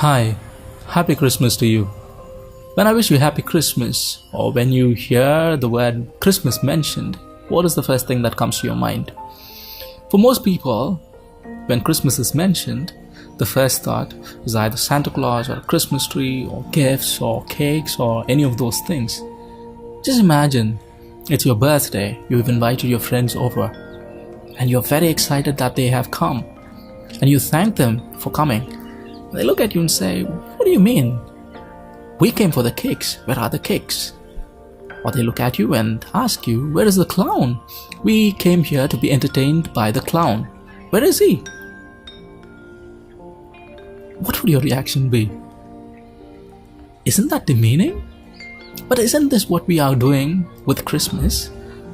Hi, Happy Christmas to you. When I wish you Happy Christmas, or when you hear the word Christmas mentioned, what is the first thing that comes to your mind? For most people, when Christmas is mentioned, the first thought is either Santa Claus or a Christmas tree or gifts or cakes or any of those things. Just imagine it's your birthday, you've invited your friends over, and you're very excited that they have come, and you thank them for coming. They look at you and say, "What do you mean? We came for the cakes. Where are the cakes?" Or they look at you and ask you, "Where is the clown? We came here to be entertained by the clown. Where is he?" What would your reaction be? Isn't that demeaning? But isn't this what we are doing with Christmas?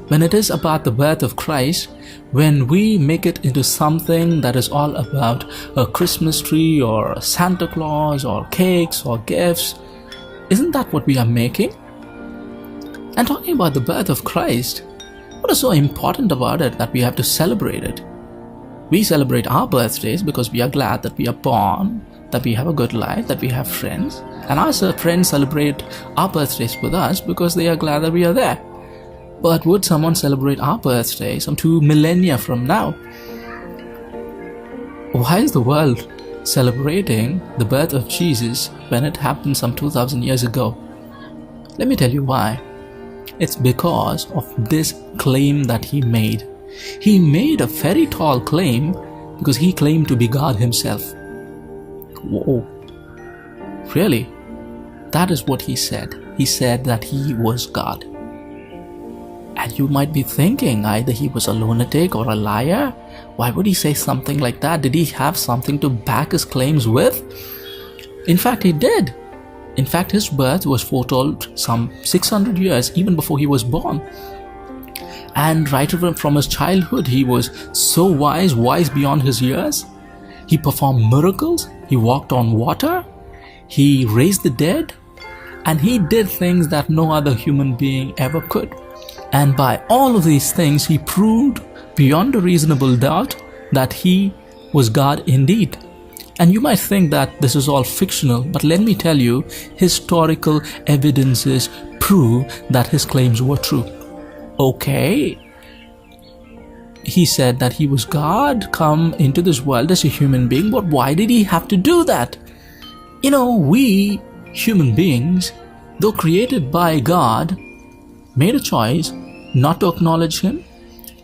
When it is about the birth of Christ, when we make it into something that is all about a Christmas tree or a Santa Claus or cakes or gifts, isn't that what we are making? And talking about the birth of Christ, what is so important about it that we have to celebrate it? We celebrate our birthdays because we are glad that we are born, that we have a good life, that we have friends. And our friends celebrate our birthdays with us because they are glad that we are there. But would someone celebrate our birthday some 2 millennia from now? Why is the world celebrating the birth of Jesus when it happened some 2000 years ago? Let me tell you why. It's because of this claim that he made. He made a very tall claim because he claimed to be God himself. Whoa. Really? That is what he said. He said that he was God. And you might be thinking either he was a lunatic or a liar. Why would he say something like that? Did he have something to back his claims with? In fact, he did. In fact, his birth was foretold some 600 years even before he was born. And right from his childhood, he was so wise beyond his years. He performed miracles. He walked on water. He raised the dead. And he did things that no other human being ever could. And by all of these things, he proved beyond a reasonable doubt that he was God indeed. And you might think that this is all fictional, but let me tell you, historical evidences prove that his claims were true. Okay, he said that he was God, come into this world as a human being, but why did he have to do that? You know, we human beings, though created by God, made a choice not to acknowledge him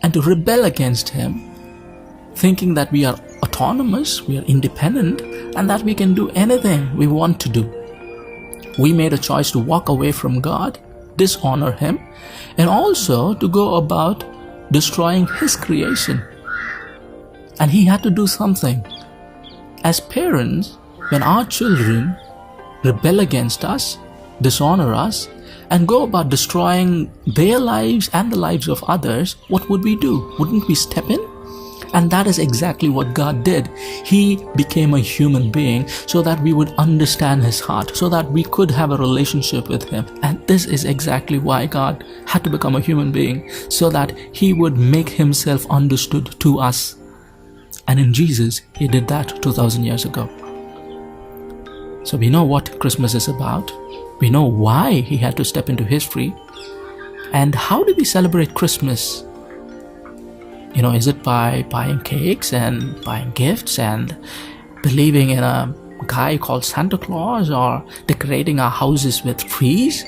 and to rebel against him, thinking that we are autonomous, we are independent, and that we can do anything we want to do. We made a choice to walk away from God, dishonor him, and also to go about destroying his creation. And he had to do something. As parents, when our children rebel against us, dishonor us, and go about destroying their lives and the lives of others, what would we do? Wouldn't we step in? And that is exactly what God did. He became a human being so that we would understand his heart, so that we could have a relationship with him. And this is exactly why God had to become a human being, so that he would make himself understood to us. And in Jesus, he did that 2000 years ago. So we know what Christmas is about. We know why he had to step into history. And how do we celebrate Christmas? You know, is it by buying cakes and buying gifts and believing in a guy called Santa Claus, or decorating our houses with trees?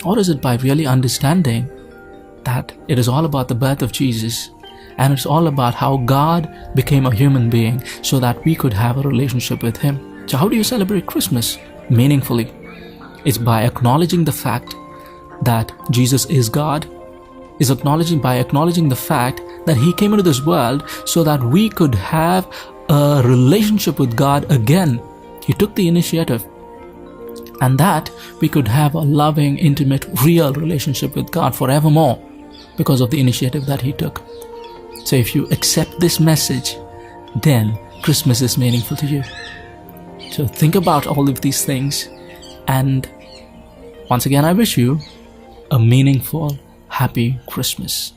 Or is it by really understanding that it is all about the birth of Jesus, and it's all about how God became a human being so that we could have a relationship with him? So how do you celebrate Christmas meaningfully? It's by acknowledging the fact that Jesus is God. Is by acknowledging the fact that he came into this world so that we could have a relationship with God again. He took the initiative, and that we could have a loving, intimate, real relationship with God forevermore because of the initiative that he took. So if you accept this message, then Christmas is meaningful to you. So think about all of these things, and once again I wish you a meaningful, happy Christmas.